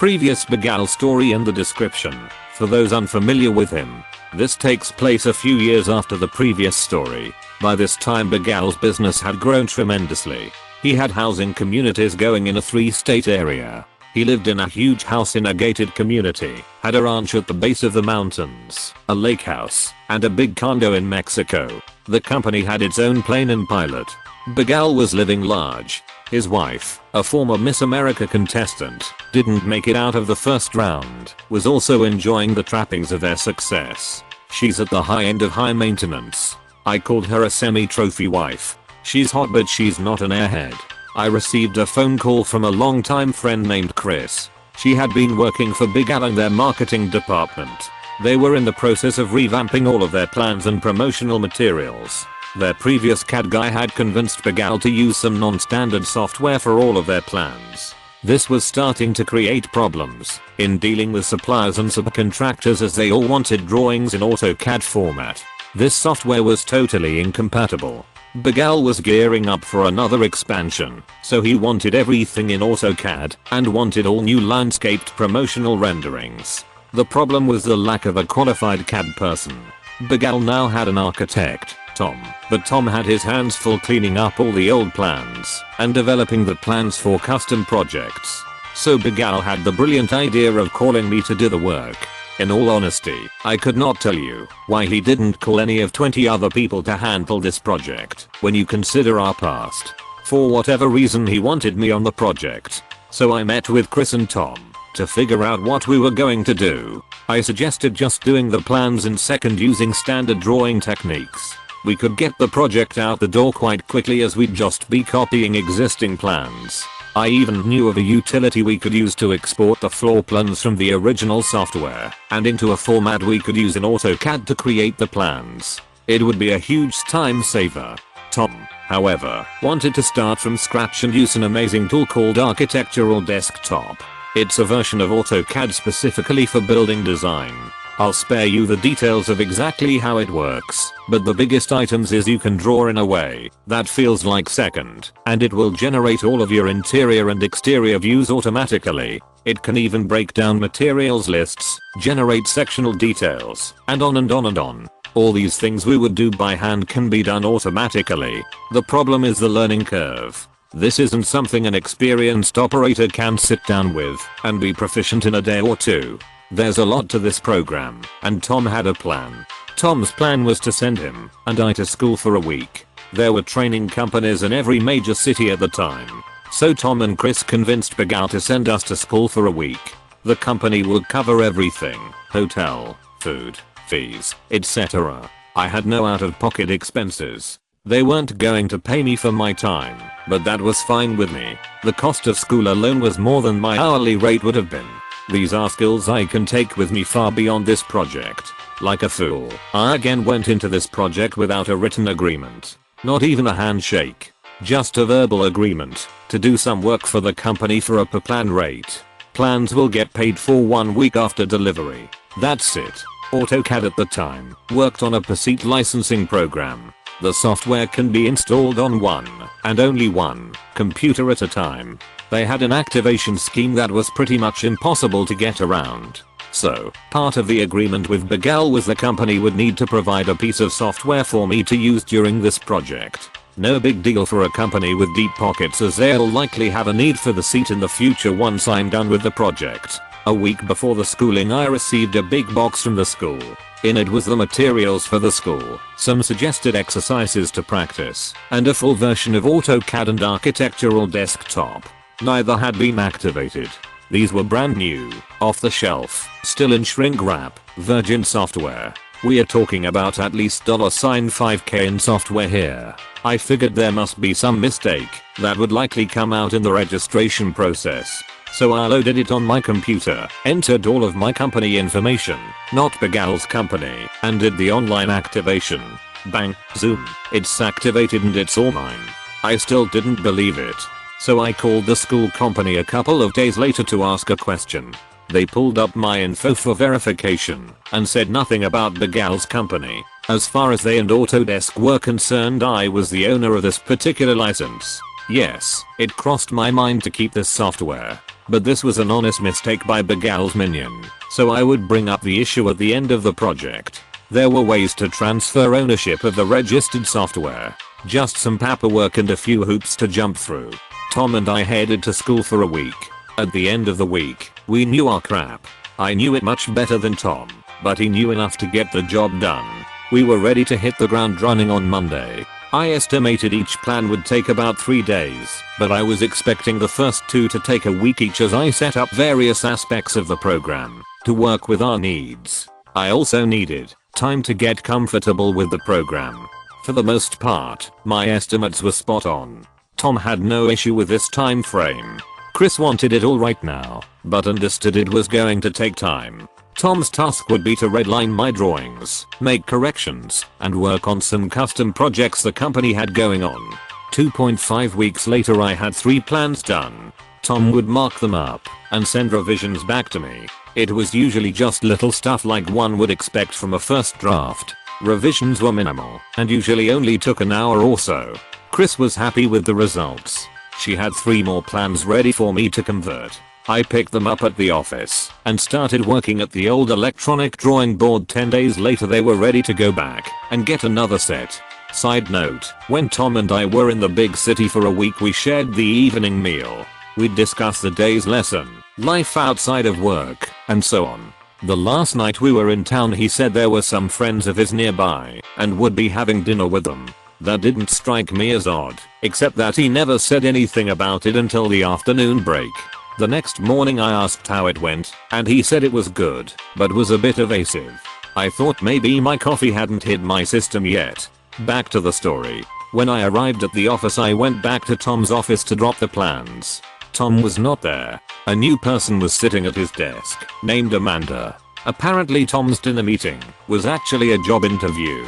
previous Begal story in the description, for those unfamiliar with him. This takes place a few years after the previous story. By this time Begal's business had grown tremendously. He had housing communities going in a 3-state area. He lived in a huge house in a gated community, had a ranch at the base of the mountains, a lake house, and a big condo in Mexico. The company had its own plane and pilot. Begal was living large. His wife, a former Miss America contestant, didn't make it out of the first round, was also enjoying the trappings of their success. She's at the high end of high maintenance. I called her a semi-trophy wife. She's hot but she's not an airhead. I received a phone call from a longtime friend named Chris. She had been working for Begal in their marketing department. They were in the process of revamping all of their plans and promotional materials. Their previous CAD guy had convinced Begal to use some non-standard software for all of their plans. This was starting to create problems in dealing with suppliers and subcontractors as they all wanted drawings in AutoCAD format. This software was totally incompatible. Begal was gearing up for another expansion, so he wanted everything in AutoCAD and wanted all new landscaped promotional renderings. The problem was the lack of a qualified CAD person. Begal now had an architect, Tom, but Tom had his hands full cleaning up all the old plans and developing the plans for custom projects. So Begal had the brilliant idea of calling me to do the work. In all honesty, I could not tell you why he didn't call any of 20 other people to handle this project when you consider our past. For whatever reason he wanted me on the project. So I met with Chris and Tom to figure out what we were going to do. I suggested just doing the plans in second using standard drawing techniques. We could get the project out the door quite quickly as we'd just be copying existing plans. I even knew of a utility we could use to export the floor plans from the original software and into a format we could use in AutoCAD to create the plans. It would be a huge time saver. Tom, however, wanted to start from scratch and use an amazing tool called Architectural Desktop. It's a version of AutoCAD specifically for building design. I'll spare you the details of exactly how it works, but the biggest items is you can draw in a way that feels like second, and it will generate all of your interior and exterior views automatically. It can even break down materials lists, generate sectional details, and on and on and on. All these things we would do by hand can be done automatically. The problem is the learning curve. This isn't something an experienced operator can sit down with and be proficient in a day or two. There's a lot to this program, and Tom had a plan. Tom's plan was to send him and I to school for a week. There were training companies in every major city at the time. So Tom and Chris convinced Begal to send us to school for a week. The company would cover everything: hotel, food, fees, etc. I had no out-of-pocket expenses. They weren't going to pay me for my time, but that was fine with me. The cost of school alone was more than my hourly rate would have been. These are skills I can take with me far beyond this project. Like a fool, I again went into this project without a written agreement. Not even a handshake. Just a verbal agreement to do some work for the company for a per plan rate. Plans will get paid for 1 week after delivery. That's it. AutoCAD at the time worked on a per seat licensing program. The software can be installed on one, and only one, computer at a time. They had an activation scheme that was pretty much impossible to get around. So, part of the agreement with Begal was the company would need to provide a piece of software for me to use during this project. No big deal for a company with deep pockets, as they'll likely have a need for the seat in the future once I'm done with the project. A week before the schooling I received a big box from the school. In it was the materials for the school, some suggested exercises to practice, and a full version of AutoCAD and Architectural Desktop. Neither had been activated. These were brand new, off the shelf, still in shrink wrap, virgin software. We are talking about at least $5k in software here. I figured there must be some mistake that would likely come out in the registration process. So I loaded it on my computer, entered all of my company information, not Begal's company, and did the online activation. Bang, zoom, it's activated and it's all mine. I still didn't believe it. So I called the school company a couple of days later to ask a question. They pulled up my info for verification and said nothing about Begal's company. As far as they and Autodesk were concerned, I was the owner of this particular license. Yes, it crossed my mind to keep this software. but this was an honest mistake by Begal's minion, so I would bring up the issue at the end of the project. There were ways to transfer ownership of the registered software. Just some paperwork and a few hoops to jump through. Tom and I headed to school for a week. At the end of the week, we knew our crap. I knew it much better than Tom, but he knew enough to get the job done. We were ready to hit the ground running on Monday. I estimated each plan would take about 3 days, but I was expecting the first 2 to take a week each as I set up various aspects of the program to work with our needs. I also needed time to get comfortable with the program. For the most part, my estimates were spot on. Tom had no issue with this time frame. Chris wanted it all right now, but understood it was going to take time. Tom's task would be to redline my drawings, make corrections, and work on some custom projects the company had going on. 2.5 weeks later I had 3 plans done. Tom would mark them up and send revisions back to me. It was usually just little stuff like one would expect from a first draft. Revisions were minimal and usually only took an hour or so. Chris was happy with the results. She had 3 more plans ready for me to convert. I picked them up at the office and started working at the old electronic drawing board. 10 days later they were ready to go back and get another set. Side note, when Tom and I were in the big city for a week we shared the evening meal. We'd discuss the day's lesson, life outside of work, and so on. The last night we were in town he said there were some friends of his nearby and would be having dinner with them. That didn't strike me as odd, except that he never said anything about it until the afternoon break. The next morning I asked how it went, and he said it was good, but was a bit evasive. I thought maybe my coffee hadn't hit my system yet. Back to the story. When I arrived at the office I went back to Tom's office to drop the plans. Tom was not there. A new person was sitting at his desk, named Amanda. Apparently Tom's dinner meeting was actually a job interview.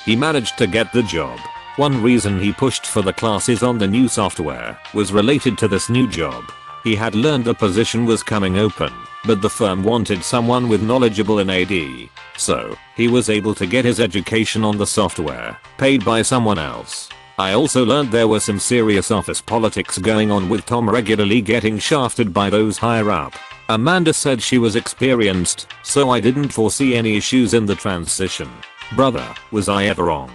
He managed to get the job. One reason he pushed for the classes on the new software was related to this new job. He had learned the position was coming open, but the firm wanted someone with knowledgeable in AD. So, he was able to get his education on the software, paid by someone else. I also learned there were some serious office politics going on with Tom regularly getting shafted by those higher up. Amanda said she was experienced, so I didn't foresee any issues in the transition. Brother, was I ever wrong?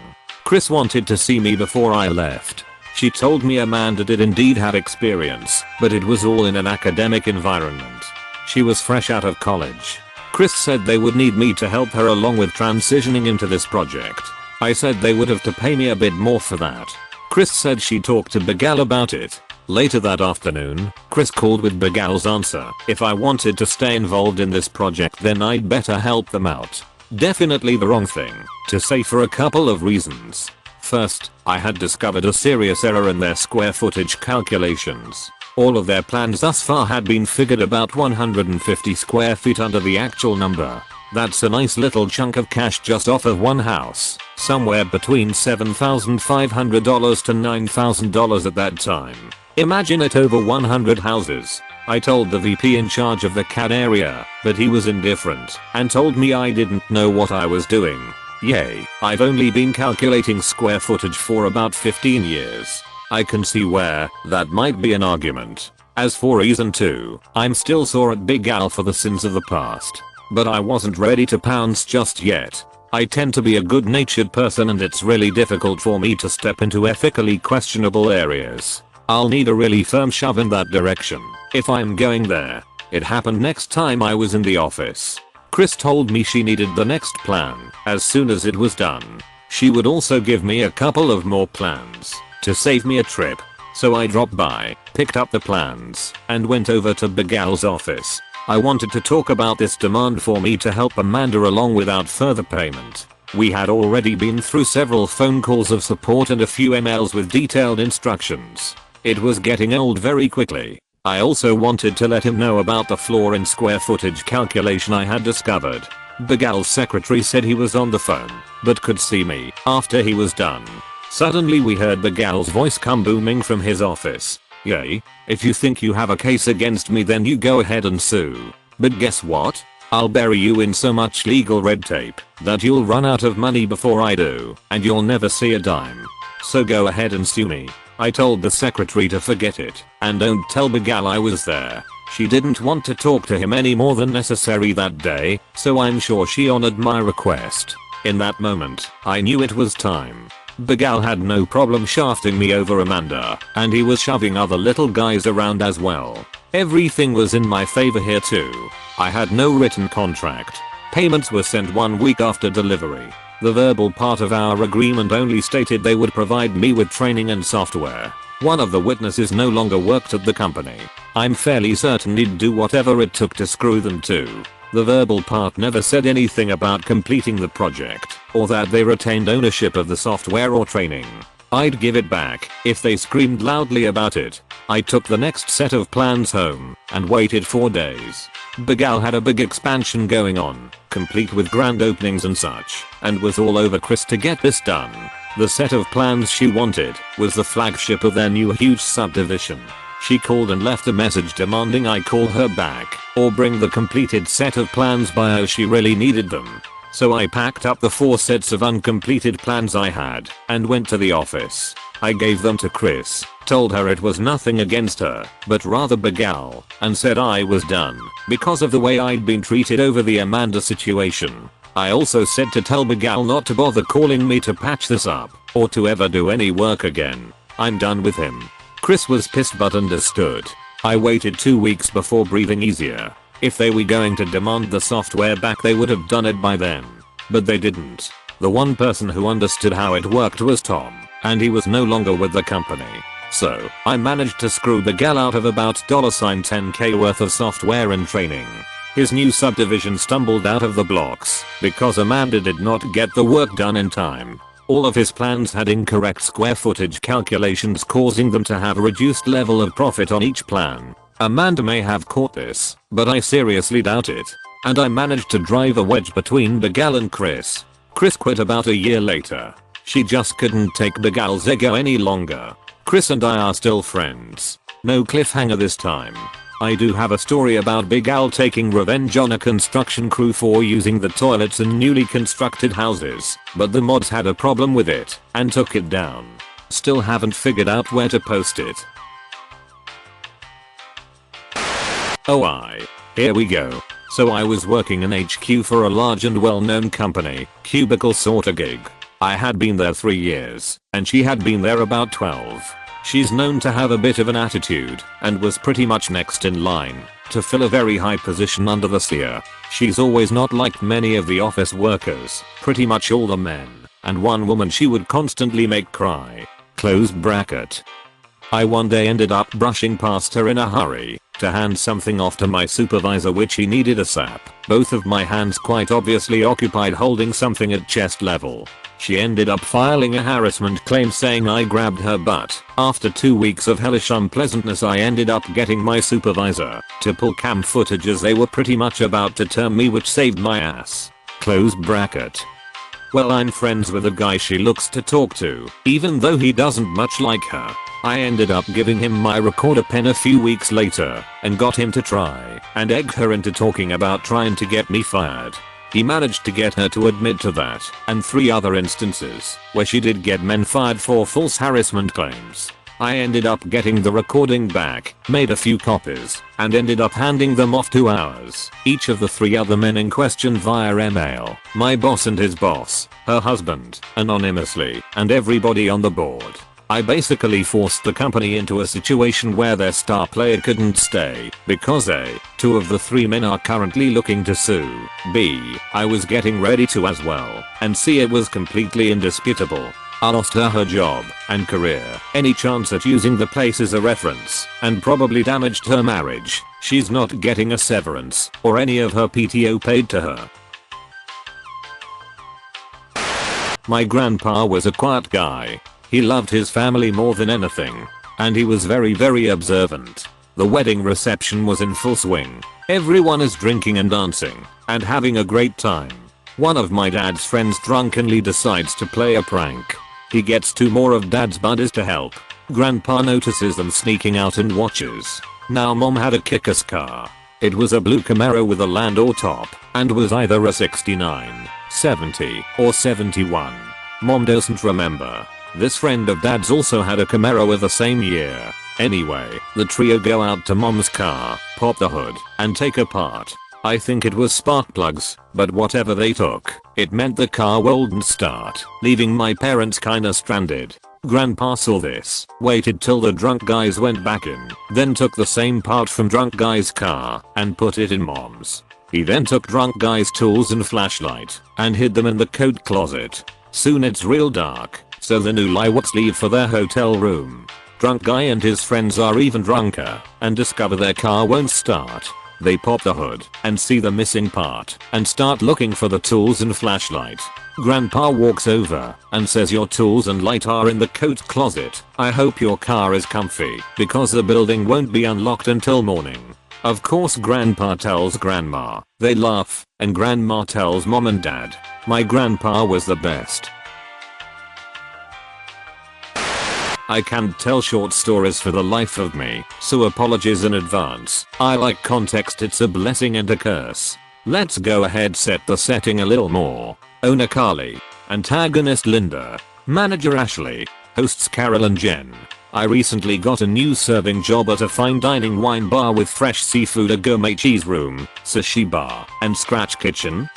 Chris wanted to see me before I left. She told me Amanda did indeed have experience, but it was all in an academic environment. She was fresh out of college. Chris said they would need me to help her along with transitioning into this project. I said they would have to pay me a bit more for that. Chris said she talked to Begal about it. Later that afternoon, Chris called with Begal's answer. If I wanted to stay involved in this project then I'd better help them out. Definitely the wrong thing to say for a couple of reasons. First, I had discovered a serious error in their square footage calculations. All of their plans thus far had been figured about 150 square feet under the actual number. That's a nice little chunk of cash just off of one house, somewhere between $7,500 to $9,000 at that time. Imagine it over 100 houses. I told the VP in charge of the CAD area, but he was indifferent and told me I didn't know what I was doing. Yay, I've only been calculating square footage for about 15 years. I can see where that might be an argument. As for reason 2, I'm still sore at Big Al for the sins of the past. But I wasn't ready to pounce just yet. I tend to be a good-natured person and it's really difficult for me to step into ethically questionable areas. I'll need a really firm shove in that direction if I'm going there. It happened next time I was in the office. Chris told me she needed the next plan as soon as it was done. She would also give me a couple of more plans to save me a trip. So I dropped by, picked up the plans, and went over to Begal's office. I wanted to talk about this demand for me to help Amanda along without further payment. We had already been through several phone calls of support and a few emails with detailed instructions. It was getting old very quickly. I also wanted to let him know about the flaw in square footage calculation I had discovered. Begal's secretary said he was on the phone, but could see me after he was done. Suddenly we heard Begal's voice come booming from his office. Yay, if you think you have a case against me then you go ahead and sue. But guess what? I'll bury you in so much legal red tape that you'll run out of money before I do, and you'll never see a dime. So go ahead and sue me. I told the secretary to forget it, and don't tell Begal I was there. She didn't want to talk to him any more than necessary that day, so I'm sure she honored my request. In that moment, I knew it was time. Bigal had no problem shafting me over Amanda, and he was shoving other little guys around as well. Everything was in my favor here too. I had no written contract. Payments were sent 1 week after delivery. The verbal part of our agreement only stated they would provide me with training and software. One of the witnesses no longer worked at the company. I'm fairly certain he'd do whatever it took to screw them too. The verbal part never said anything about completing the project, or that they retained ownership of the software or training. I'd give it back if they screamed loudly about it. I took the next set of plans home and waited 4 days. Bigal had a big expansion going on, complete with grand openings and such, and was all over Chris to get this done. The set of plans she wanted was the flagship of their new huge subdivision. She called and left a message demanding I call her back or bring the completed set of plans by as she really needed them. So I packed up the 4 sets of uncompleted plans I had and went to the office. I gave them to Chris, told her it was nothing against her, but rather Bigal, and said I was done because of the way I'd been treated over the Amanda situation. I also said to tell Bigal not to bother calling me to patch this up or to ever do any work again. I'm done with him. Chris was pissed but understood. I waited 2 weeks before breathing easier. If they were going to demand the software back they would have done it by then. But they didn't. The one person who understood how it worked was Tom, and he was no longer with the company. So, I managed to screw Bigal out of about $10k worth of software and training. His new subdivision stumbled out of the blocks because Amanda did not get the work done in time. All of his plans had incorrect square footage calculations, causing them to have a reduced level of profit on each plan. Amanda may have caught this, but I seriously doubt it. And I managed to drive a wedge between Bigal and Chris. Chris quit about a year later. She just couldn't take Bigal's ego any longer. Chris and I are still friends. No cliffhanger this time. I do have a story about Bigal taking revenge on a construction crew for using the toilets in newly constructed houses, but the mods had a problem with it and took it down. Still haven't figured out where to post it. Here we go. So I was working in HQ for a large and well-known company, cubicle sorta gig. I had been there 3 years, and she had been there about 12. She's known to have a bit of an attitude, and was pretty much next in line to fill a very high position under the CEO. She's always not liked many of the office workers, pretty much all the men, and one woman she would constantly make cry. Close bracket. I one day ended up brushing past her in a hurry to hand something off to my supervisor which he needed ASAP. Both of my hands quite obviously occupied holding something at chest level. She ended up filing a harassment claim saying I grabbed her butt. After 2 weeks of hellish unpleasantness I ended up getting my supervisor to pull cam footage as they were pretty much about to term me, which saved my ass. Close bracket. Well, I'm friends with a guy she looks to talk to, even though he doesn't much like her. I ended up giving him my recorder pen a few weeks later and got him to try and egg her into talking about trying to get me fired. He managed to get her to admit to that and 3 other instances where she did get men fired for false harassment claims. I ended up getting the recording back, made a few copies, and ended up handing them off to ours, each of the 3 other men in question via email, my boss and his boss, her husband, anonymously, and everybody on the board. I basically forced the company into a situation where their star player couldn't stay because A, 2 of the 3 men are currently looking to sue, B, I was getting ready to as well, and C, it was completely indisputable. I lost her job and career, any chance at using the place as a reference, and probably damaged her marriage. She's not getting a severance or any of her PTO paid to her. My grandpa was a quiet guy. He loved his family more than anything, and he was very observant. The wedding reception was in full swing. Everyone is drinking and dancing and having a great time. One of my dad's friends drunkenly decides to play a prank. He gets 2 more of dad's buddies to help. Grandpa notices them sneaking out and watches. Now mom had a kick-ass car. It was a blue Camaro with a Landau top and was either a 69, 70 or 71. Mom doesn't remember. This friend of dad's also had a Camaro of the same year. Anyway, the trio go out to mom's car, pop the hood, and take apart. I think it was spark plugs, but whatever they took, it meant the car wouldn't start, leaving my parents kinda stranded. Grandpa saw this, waited till the drunk guys went back in, then took the same part from drunk guy's car and put it in mom's. He then took drunk guy's tools and flashlight and hid them in the coat closet. Soon it's real dark, so the new Liwats leave for their hotel room. Drunk guy and his friends are even drunker and discover their car won't start. They pop the hood and see the missing part and start looking for the tools and flashlight. Grandpa walks over and says, your tools and light are in the coat closet. I hope your car is comfy because the building won't be unlocked until morning. Of course Grandpa tells Grandma. They laugh and Grandma tells Mom and Dad. My grandpa was the best. I can't tell short stories for the life of me, so apologies in advance. I like context, it's a blessing and a curse. Let's go ahead, set the setting a little more. Owner Carly, antagonist Linda, manager Ashley, hosts Carol and Jen. I recently got a new serving job at a fine dining wine bar with fresh seafood, a gourmet cheese room, sushi bar, and scratch kitchen.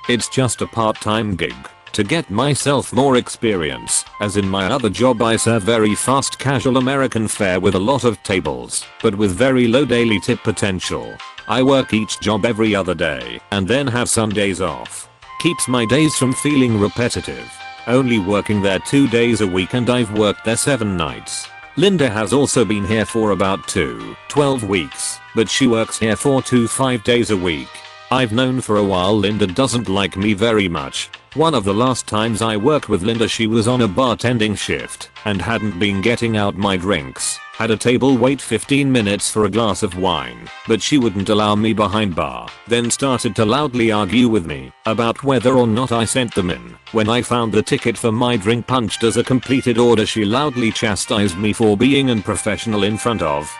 It's just a part-time gig to get myself more experience, as in my other job I serve very fast casual American fare with a lot of tables, but with very low daily tip potential. I work each job every other day and then have some days off. Keeps my days from feeling repetitive. Only working there 2 days a week and I've worked there 7 nights. Linda has also been here for about 12 weeks, but she works here 4 to 5 days a week. I've known for a while Linda doesn't like me very much. One of the last times I worked with Linda she was on a bartending shift and hadn't been getting out my drinks. Had a table wait 15 minutes for a glass of wine, but she wouldn't allow me behind bar. Then started to loudly argue with me about whether or not I sent them in. When I found the ticket for my drink punched as a completed order, she loudly chastised me for being unprofessional in front of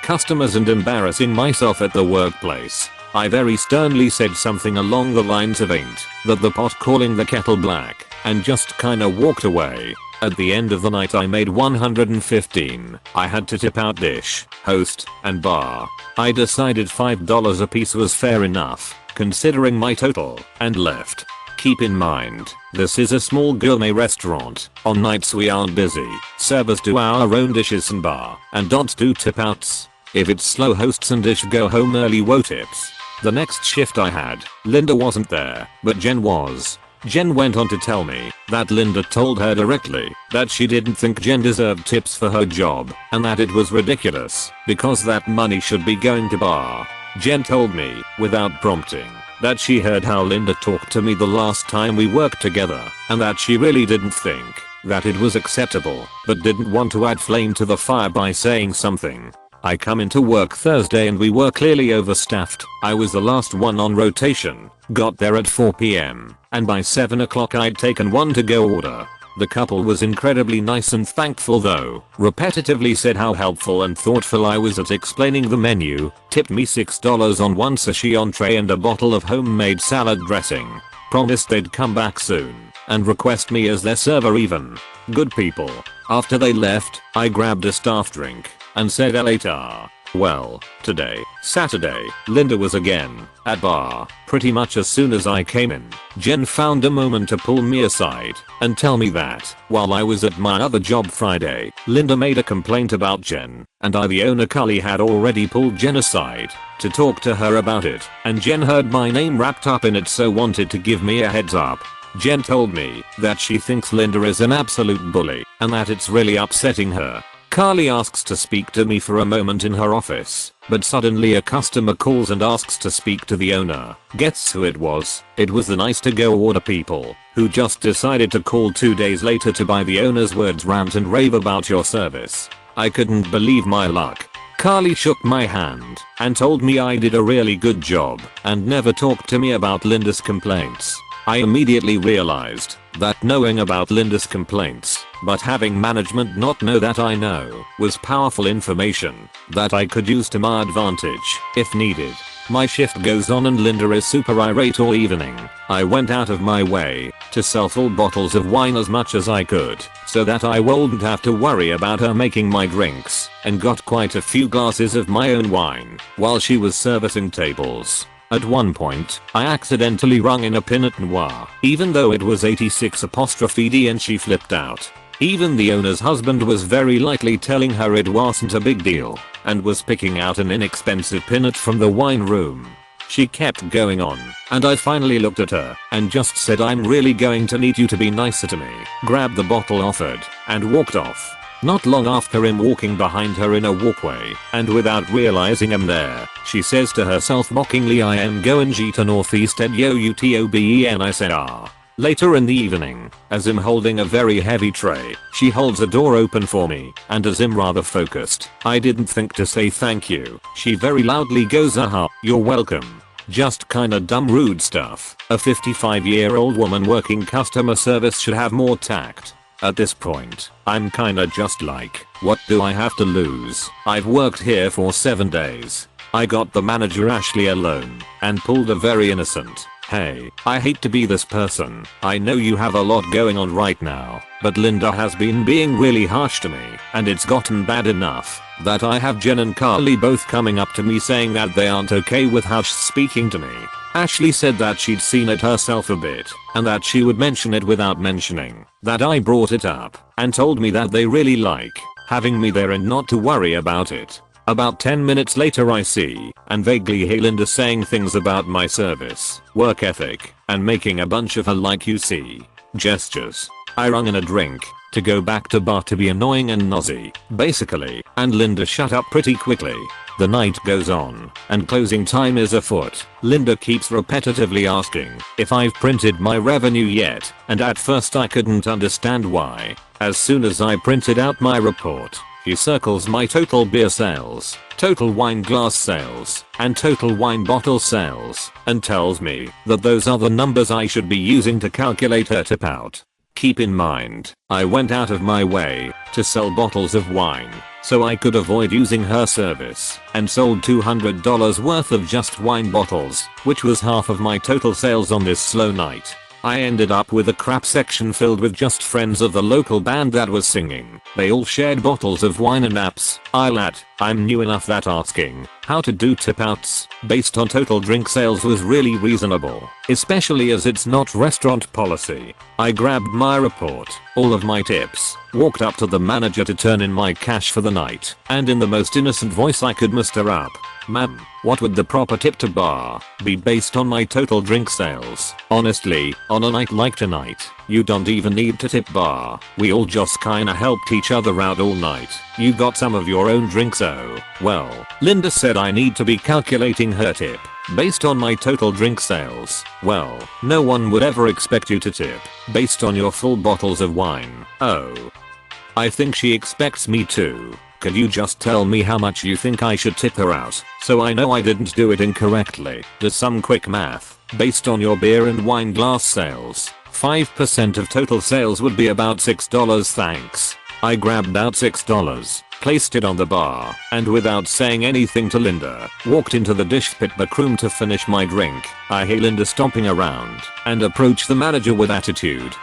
customers and embarrassing myself at the workplace. I very sternly said something along the lines of ain't that the pot calling the kettle black, and just kinda walked away. At the end of the night I made $115. I had to tip out dish, host, and bar. I decided $5 a piece was fair enough, considering my total, and left. Keep in mind, this is a small gourmet restaurant. On nights we aren't busy, servers do our own dishes and bar, and don't do tip outs. If it's slow, hosts and dish go home early, woe tips. The next shift I had, Linda wasn't there, but Jen was. Jen went on to tell me that Linda told her directly that she didn't think Jen deserved tips for her job and that it was ridiculous because that money should be going to bar. Jen told me, without prompting, that she heard how Linda talked to me the last time we worked together and that she really didn't think that it was acceptable, but didn't want to add flame to the fire by saying something. I come into work Thursday and we were clearly overstaffed. I was the last one on rotation, got there at 4 PM, and by 7 o'clock I'd taken one to go order. The couple was incredibly nice and thankful though, repetitively said how helpful and thoughtful I was at explaining the menu, tipped me $6 on one sushi entree and a bottle of homemade salad dressing, promised they'd come back soon, and request me as their server even. Good people. After they left, I grabbed a staff drink and said later. Well, today, Saturday, Linda was again at bar pretty much as soon as I came in. Jen found a moment to pull me aside and tell me that while I was at my other job Friday, Linda made a complaint about Jen, and I, the owner Cully, had already pulled Jen aside to talk to her about it, and Jen heard my name wrapped up in it, so wanted to give me a heads up. Jen told me that she thinks Linda is an absolute bully and that it's really upsetting her. Carly asks to speak to me for a moment in her office, but suddenly a customer calls and asks to speak to the owner. Guess who it was? It was the nice to go order people who just decided to call 2 days later to buy the owner's words, rant and rave about your service. I couldn't believe my luck. Carly shook my hand and told me I did a really good job and never talked to me about Linda's complaints. I immediately realized that knowing about Linda's complaints, but having management not know that I know, was powerful information that I could use to my advantage if needed. My shift goes on and Linda is super irate all evening. I went out of my way to sell full bottles of wine as much as I could so that I wouldn't have to worry about her making my drinks, and got quite a few glasses of my own wine while she was servicing tables. At one point, I accidentally rung in a Pinot Noir, even though it was 86'D and she flipped out. Even the owner's husband was very lightly telling her it wasn't a big deal, and was picking out an inexpensive Pinot from the wine room. She kept going on, and I finally looked at her and just said, "I'm really going to need you to be nicer to me," grabbed the bottle offered, and walked off. Not long after him walking behind her in a walkway, and without realizing I'm there, she says to herself mockingly, "I am going to Northeast at yo utoben." I said, "Ah." Later in the evening, as I'm holding a very heavy tray, she holds a door open for me, and as I'm rather focused, I didn't think to say thank you. She very loudly goes, "Aha, you're welcome." Just kinda dumb rude stuff. A 55-year-old woman working customer service should have more tact. At this point, I'm kinda just like, what do I have to lose? I've worked here for 7 days. I got the manager Ashley alone, and pulled a very innocent, "Hey, I hate to be this person. I know you have a lot going on right now, but Linda has been being really harsh to me, and it's gotten bad enough that I have Jen and Carly both coming up to me saying that they aren't okay with how she's speaking to me." Ashley said that she'd seen it herself a bit, and that she would mention it without mentioning that I brought it up, and told me that they really like having me there and not to worry about it. About 10 minutes later I see and vaguely hear Linda saying things about my service, work ethic, and making a bunch of her like you see gestures. I rung in a drink to go back to bar to be annoying and nosy, basically, and Linda shut up pretty quickly. The night goes on, and closing time is afoot. Linda keeps repetitively asking if I've printed my revenue yet, and at first I couldn't understand why. As soon as I printed out my report, she circles my total beer sales, total wine glass sales, and total wine bottle sales, and tells me that those are the numbers I should be using to calculate her tip out. Keep in mind, I went out of my way to sell bottles of wine so I could avoid using her service, and sold $200 worth of just wine bottles, which was half of my total sales on this slow night. I ended up with a crap section filled with just friends of the local band that was singing. They all shared bottles of wine and apps. I'm new enough that asking how to do tip outs based on total drink sales was really reasonable, especially as it's not restaurant policy. I grabbed my report, all of my tips, walked up to the manager to turn in my cash for the night, and in the most innocent voice I could muster up, "Ma'am, what would the proper tip to bar be based on my total drink sales? Honestly, on a night like tonight, you don't even need to tip bar. We all just kinda helped each other out all night. You got some of your own drinks, oh." Well, Linda said I need to be calculating her tip based on my total drink sales. Well, no one would ever expect you to tip based on your full bottles of wine. Oh. I think she expects me to. Could you just tell me how much you think I should tip her out, so I know I didn't do it incorrectly? Do some quick math. Based on your beer and wine glass sales, 5% of total sales would be about $6, thanks. I grabbed out $6, placed it on the bar, and without saying anything to Linda, walked into the dish pit back room to finish my drink. I hear Linda stomping around, and approach the manager with attitude.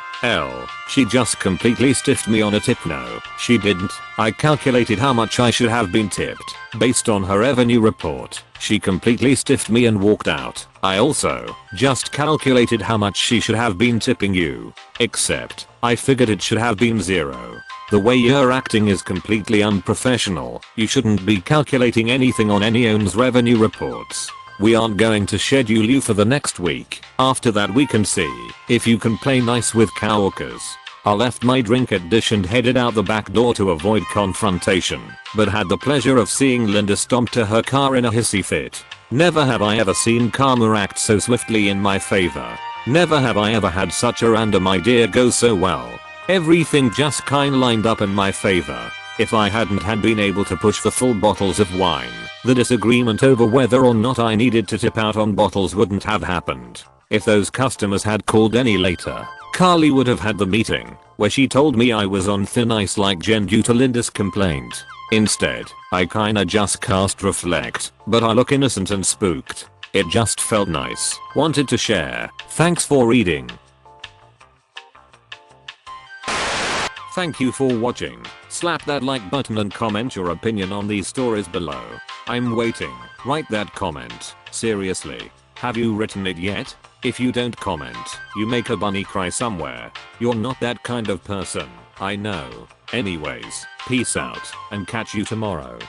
She just completely stiffed me on a tip. No, she didn't. I calculated how much I should have been tipped based on her revenue report. She completely stiffed me and walked out. I also just calculated how much she should have been tipping you. Except, I figured it should have been 0. The way you're acting is completely unprofessional. You shouldn't be calculating anything on anyone's revenue reports. We aren't going to schedule you for the next week. After that we can see if you can play nice with coworkers. I left my drink at dish and headed out the back door to avoid confrontation, but had the pleasure of seeing Linda stomp to her car in a hissy fit. Never have I ever seen karma act so swiftly in my favor. Never have I ever had such a random idea go so well. Everything just kinda lined up in my favor. If I hadn't had been able to push the full bottles of wine, the disagreement over whether or not I needed to tip out on bottles wouldn't have happened. If those customers had called any later, Carly would have had the meeting where she told me I was on thin ice like Jen due to Linda's complaint. Instead, I kinda just cast reflect, but I look innocent and spooked. It just felt nice. Wanted to share. Thanks for reading. Thank you for watching. Slap that like button and comment your opinion on these stories below. I'm waiting. Write that comment. Seriously. Have you written it yet? If you don't comment, you make a bunny cry somewhere. You're not that kind of person. I know. Anyways, peace out and catch you tomorrow.